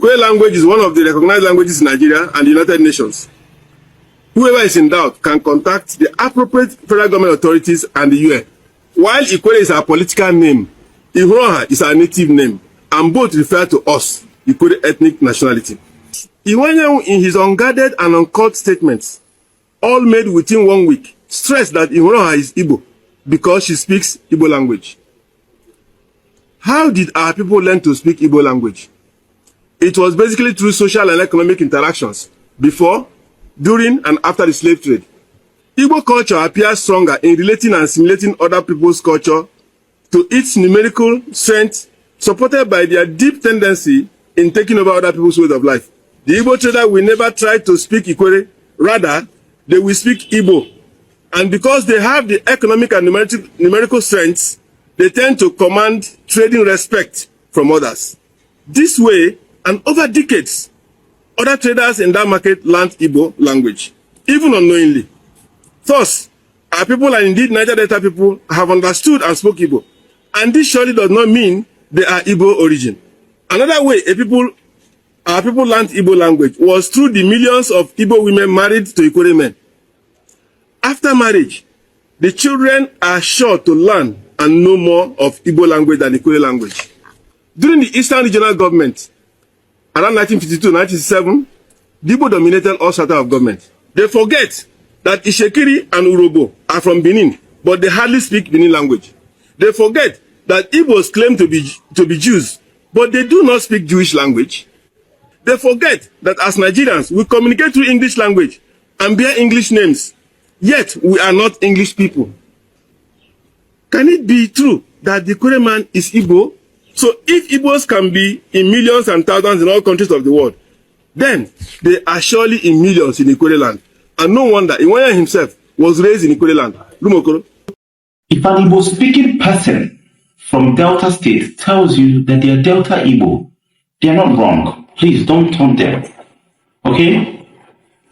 Ikwerre language is one of the recognized languages in Nigeria and the United Nations. Whoever is in doubt can contact the appropriate federal government authorities and the UN. While Ikwerre is our political name, Igbo is our native name, and both refer to us, Ikwerre ethnic nationality. Igbanke, in his unguarded and uncut statements, all made within 1 week, stressed that Igbo is Igbo because she speaks Igbo language. How did our people learn to speak Igbo language? It was basically through social and economic interactions before, during, and after the slave trade. Igbo culture appears stronger in relating and assimilating other people's culture to its numerical strength, supported by their deep tendency in taking over other people's ways of life. The Igbo trader will never try to speak Ikwerre, rather, they will speak Igbo. And because they have the economic and numerical strengths, they tend to command trading respect from others. This way, and over decades, other traders in that market learned Igbo language, even unknowingly. Thus, our people, and indeed Niger Delta people, have understood and spoke Igbo. And this surely does not mean they are Igbo origin. Another way our people learned Igbo language was through the millions of Igbo women married to Ikwerre men. After marriage, the children are sure to learn and know more of Igbo language than Ikwerre language. During the Eastern Regional Government, around 1952-1967, the Igbo dominated all strata of government. They forget that Ishekiri and Urobo are from Benin, but they hardly speak Benin language. They forget that Igbos claim to be Jews, but they do not speak Jewish language. They forget that as Nigerians, we communicate through English language and bear English names, yet we are not English people. Can it be true that the Ikwerre man is Igbo? So if Igbos can be in millions and thousands in all countries of the world, then they are surely in millions in Ikwerre land. And no wonder Igbanke himself was raised in Ikwerre land. Lumokoro. If an Igbo speaking person from Delta State tells you that they are Delta Igbo, they are not wrong. Please don't taunt them. Okay?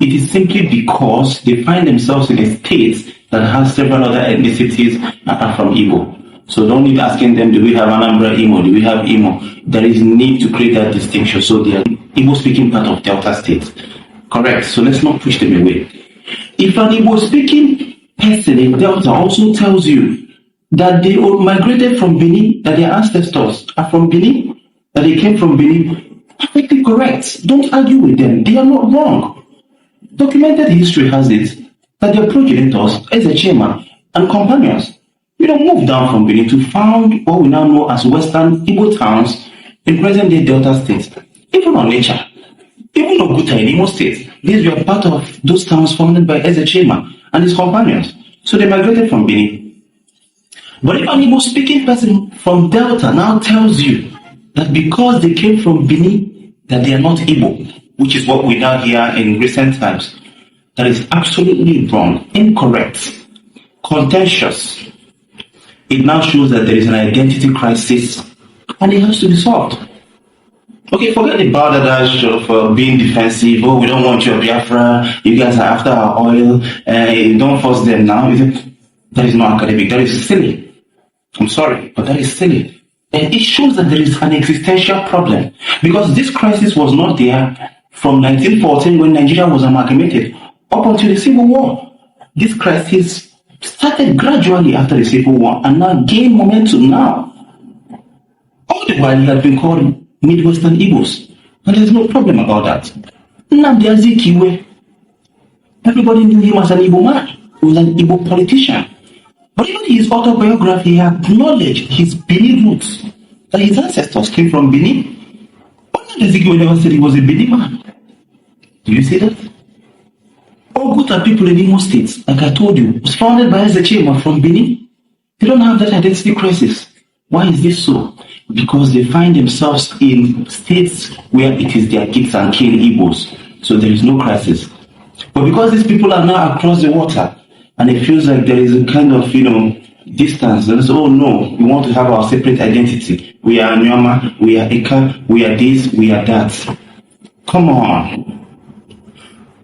It is simply because they find themselves in a state that has several other ethnicities apart from Igbo. So don't need asking them, do we have Anambra Imo? Do we have Imo? There is need to create that distinction. So they are Igbo speaking part of Delta State. Correct. So let's not push them away. If an Igbo speaking person in Delta also tells you that they migrated from Benin, that their ancestors are from Benin, that they came from Benin, perfectly correct. Don't argue with them. They are not wrong. Documented history has it that their progenitors, Ezechema and companions, moved down from Benin to found what we now know as Western Igbo towns in present-day Delta State. Even on nature, even Oguta in Imo State, these were part of those towns founded by Ezechema and his companions. So they migrated from Benin. But if an Igbo-speaking person from Delta now tells you that because they came from Benin, that they are not Igbo, which is what we now hear in recent times, that is absolutely wrong, incorrect, contentious. It now shows that there is an identity crisis and it has to be solved. Okay, forget the balderdash of being defensive. Oh, we don't want your Biafra. You guys are after our oil. Don't force them now. That is not academic. That is silly. I'm sorry, but that is silly. And it shows that there is an existential problem. Because this crisis was not there from 1914 when Nigeria was amalgamated up until the Civil War. This crisis started gradually after the Civil War and now gained momentum now. All the while he had been called Midwestern Igbos, and there's no problem about that. Nnamdi Azikiwe, everybody knew him as an Igbo man. He was an Igbo politician. But even in his autobiography, he acknowledged his Benin roots, that his ancestors came from Benin. But Nnamdi Azikiwe never said he was a Benin man. Do you see that? Oguta people in Imo State, like I told you, was founded by Ezechema from Benin. They don't have that identity crisis. Why is this so? Because they find themselves in states where it is their kids and kin Igbos. So there is no crisis. But because these people are now across the water, and it feels like there is a kind of, distance. There's, oh no, we want to have our separate identity. We are Nyama, we are Ika, we are this, we are that. Come on.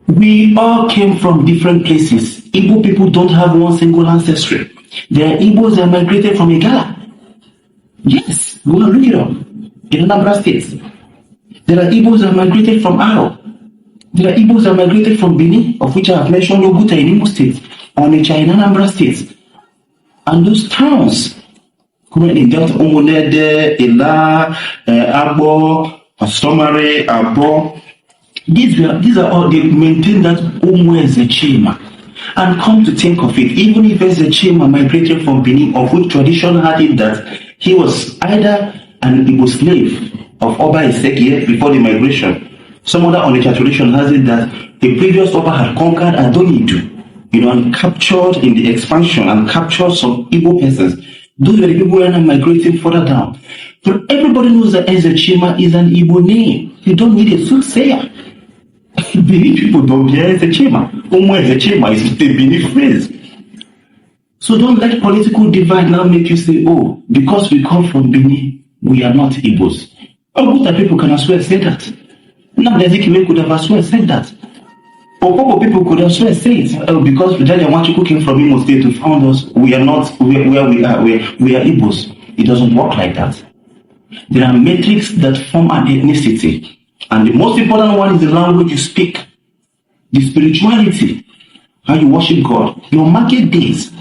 We all came from different places. Igbo people don't have one single ancestry. There are Igbos that migrated from Igala. Yes, go and look it up. In Anambra State. There are Igbos that migrated from Aro. There are Igbos that migrated from Benin, of which I have mentioned Oguta in Imo State, Onitsha in Anambra State. And those towns, currently Delta Omonede, Ela, Abo, Pastomare, Abo, these are all, they maintain that Omo Ezechima. And come to think of it, even if Ezechima migrated from Benin, of which tradition had it that he was either an Igbo slave of Oba Ezekiel before the migration. Some other Onitsha tradition has it that the previous Oba had conquered Adonidu, and captured in the expansion and captured some Igbo persons. Those were the people who are migrating further down. But everybody knows that Ezechima is an Igbo name. You don't need a soothsayer. Benin people don't hear Ezechima. Omo Ezechima is the Benin phrase. So don't let political divide now make you say, oh, because we come from Benin, we are not Igbos. Oguta people can as well say that. Now Ezekiel could have as well said that. Opopo people could as well say it. Because Vijaya Wanchuku came from Imo State to found us, we are not where we are, we are Igbos. It doesn't work like that. There are metrics that form an ethnicity. And the most important one is the language you speak, the spirituality, how you worship God, your market days,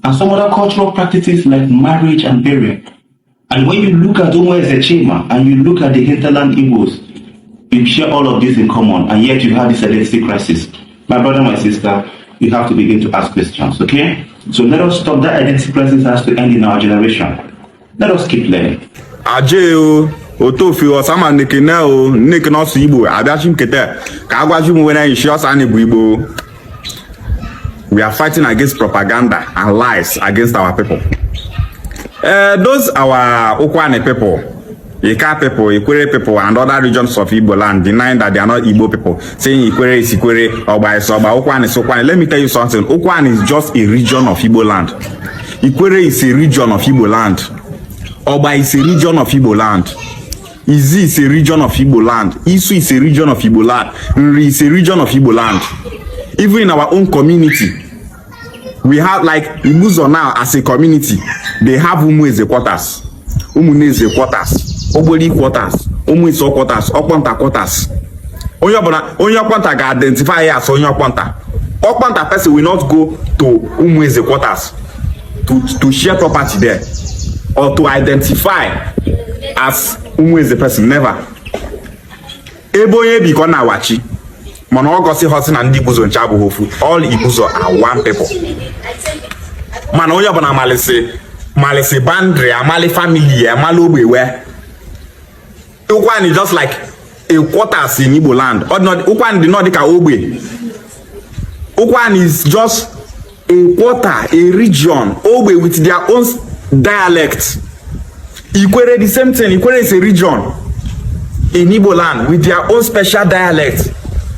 and some other cultural practices like marriage and burial. And when you look at Omo Ezechima and you look at the hinterland Igbos, you share all of this in common, and yet you have this identity crisis. My brother, my sister, you have to begin to ask questions, okay? So let us stop. That identity crisis has to end in our generation. Let us keep learning. Ajeo otofi osama nekeneo nekenosu Igbo abiachim kete ka agwaju when I show us an Igbo. We are fighting against propaganda and lies against our people. Those our Okwane people, Ika people, Ikwerre people, and other regions of Igbo land denying that they are not Igbo people, saying Ikwerre is Ikwerre, Oba is Oba, Okwane is Okwane. Let me tell you something. Okwane is just a region of Igbo land. Ikwerre is a region of Igbo land. Oba is a region of Igbo land. Izi is a region of Igbo land. Isu is a region of Igbo land. Nri is a region of Igbo land. Even in our own community, we have like Ibuzo now as a community. They have Umueze quarters, Umuneze quarters, Oboli quarters, Umuiso quarters, Okwanta quarters. Onye Okwanta can identify as Onye Okwanta. Okwanta person will not go to Umueze quarters to share property there or to identify as Umueze person. Never. Ebonye biko na wachi. Mana ogosi hosi na ndi Ibuzo ncha bụ hofu. All Ibuzo are one people. Mana onye ọbụla malisi boundary, amali family, amali ogbewe. Ukwan is just like a quarters in Igbo land. Ukwan did not like a ogbe. Ukwan is just a quarter, a region, ogbe with their own dialect. Ikwerre the same thing. Ikwerre is a region in Igbo land with their own special dialect.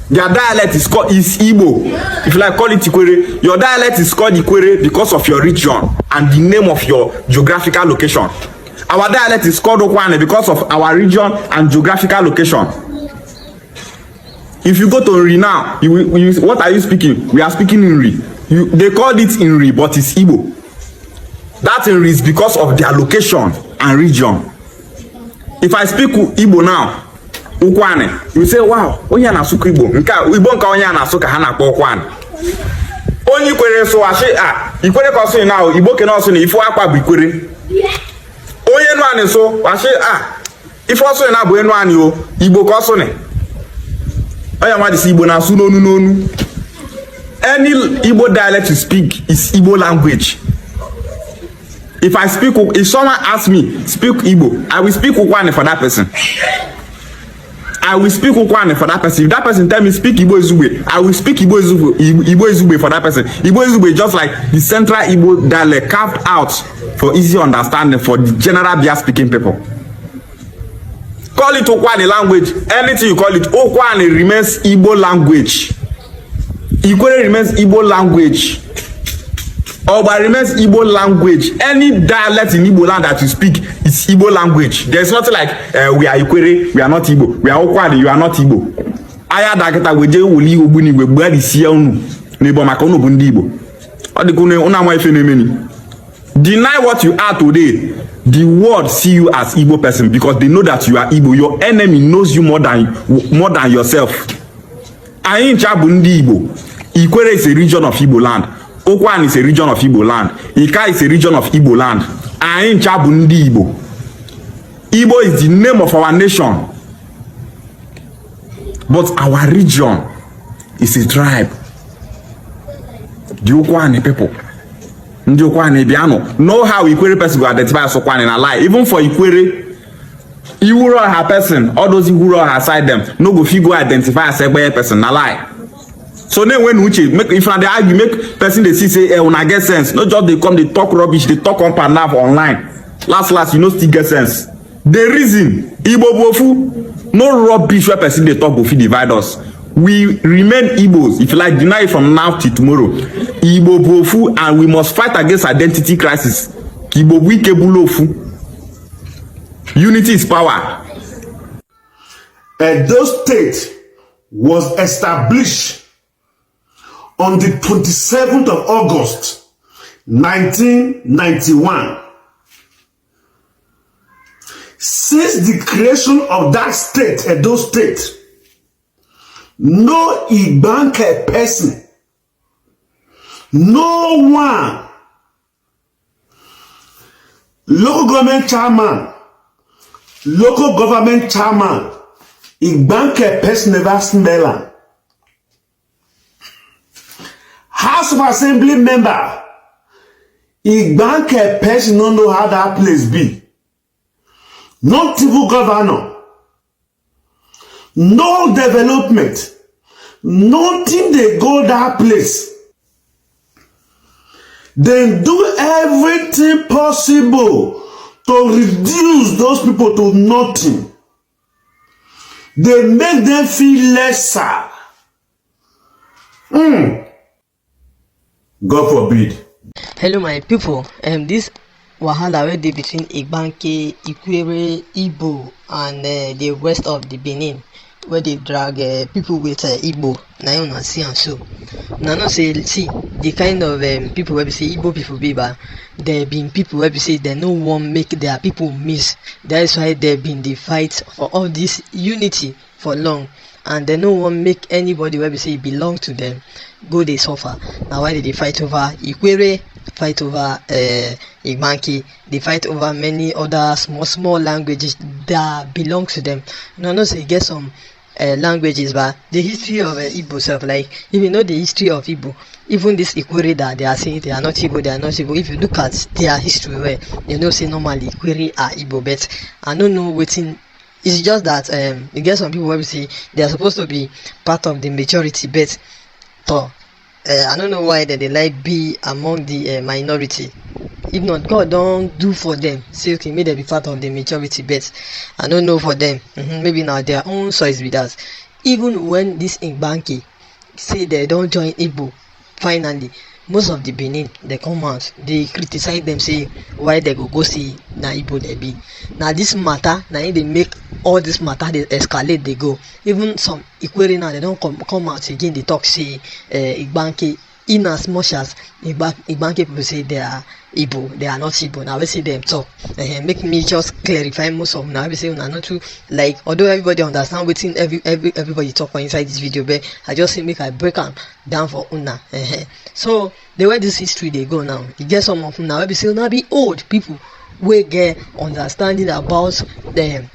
Their dialect is called Igbo. If you like call it Ikwerre, your dialect is called Ikwerre because of your region and the name of your geographical location. Our dialect is called Okwane because of our region and geographical location. If you go to Nri now, what are you speaking? We are speaking Nri. They called it Nri, but it's Igbo. That Nri is because of their location and region. If I speak Igbo now, Ukwane, you say, wow, onye na suku Igbo. Igbo nka onye na suka ha na akpọ Ukwane. Onye Ikwerre so ashe Ikwerre ka so now Igbo ke na so na ifu akwa bụ Ikwerre. Onye nu ani so ashe ifu so na bụ enu ani o Igbo ka so ne. Oya ma dis Igbo na su n'onu. Any Igbo dialect you speak is Igbo language. If someone asks me speak Igbo, I will speak Ukwane for that person. I will speak Ukwane for that person. If that person tell me speak Igbo Izugbe, I will speak Igbo Izugbe for that person. Igbo Izugbe just like the central Igbo dialect carved out for easy understanding for the general Bia speaking people. Call it Ukwane language. Anything you call it, Ukwane remains Igbo language. Ikwerre remains Igbo language. Oba remains Igbo language. Any dialect in Igbo land that you speak is Igbo language. There's nothing like we are Ikwerre, we are not Igbo. We are Okwane, you are not Igbo. Aya daketa weje woli ogbuni we gba di sia unu. Nebo maka unu bu ndi Igbo. Odikune una ma ife na emeni. Deny what you are today the world see you as Igbo person because they know that you are Igbo. Your enemy knows you more than yourself. Anyị ncha bụ ndị Igbo. Ikwerre is a region of Igbo land. Okwan is a region of Igbo land. Ika is a region of Igbo land. Anyị ncha bụ ndị Igbo. Igbo is the name of our nation. But our region is a tribe. The Okwani people. The Okwani Biano. Know how Ikwerre person go identify as Okwani and lie. Even for Ikwerre, Iwuro her person, all those Iwuro her side them, no go fit go identify as a person na lie. So then when Uche make if they argue, make person they see say when I get sense, not just they come they talk rubbish, they talk on panav online. Last you know still get sense. The reason Igbo bofu no rubbish where person they talk go fit divide us. We remain Igbos. If you like, deny it from now till tomorrow. Igbo bofu, and we must fight against identity crisis. Igbo wikebulofu. Unity is power. Edo State was established on the 27th of August, 1991. Since the creation of that state, Edo State, no Igbanke person, no one, local government chairman, Igbanke person never smell am. House of Assembly member, Igbanke person don't know how that place be. No civil governor, no development, nothing they go that place. They do everything possible to reduce those people to nothing. They make them feel lesser. God forbid. Hello my people, this wahala wey dey between Igbanke, Ikwerre, Igbo and the west of the Benin, where they drag people with Igbo. Now you see and so. Now no say see the kind of people where we say Igbo people be, but there been people where we say they no one make their people miss. That's why there been the fight for all this unity for long, and they no one make anybody where we say belong to them go they suffer. Now why did they fight over Ikwerre? Fight over Igbanke, they fight over many other small languages that belong to them. No say get some languages, but the history of Igbo self, like if you know the history of Igbo, even this Ikwerre that they are saying they are not Igbo, if you look at their history, where you know say normally Ikwerre are Igbo, but I don't know waiting. It's just that you get some people where we say they are supposed to be part of the majority, but I don't know why they like be among the minority. If not, God don't do for them. Say okay, may they be part of the majority, but I don't know for them. Maybe now their own choice with us. Even when this Igbanke say they don't join Igbo, finally, most of the Benin they come out, they criticize them, say why they go see na Igbo they be. Now this matter, now they make all this matter they escalate, they go. Even some Ikwerre now they don't come out again, they talk say Igbanke, in as much as Igbanke people say they are Igbo, they are not Igbo. Now we see them talk. Make me just clarify most of now. We say not too like, although everybody understand within everybody talk on inside this video, but I just say make I break them down for una. So the way this history they go now, you get some of them now we say now be old people we get understanding about the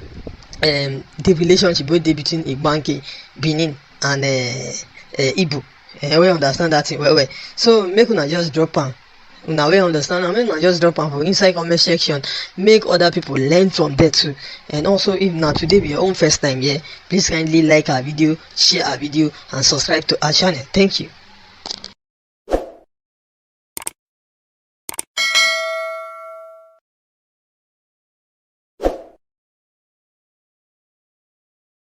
relationship between Igbanke, Benin and Igbo. We understand that thing well. So make una just drop am. Now we understand, I mean, just drop am for inside comment section. Make other people learn from there too. And also, if now today be your own first time here, please kindly like our video, share our video, and subscribe to our channel. Thank you.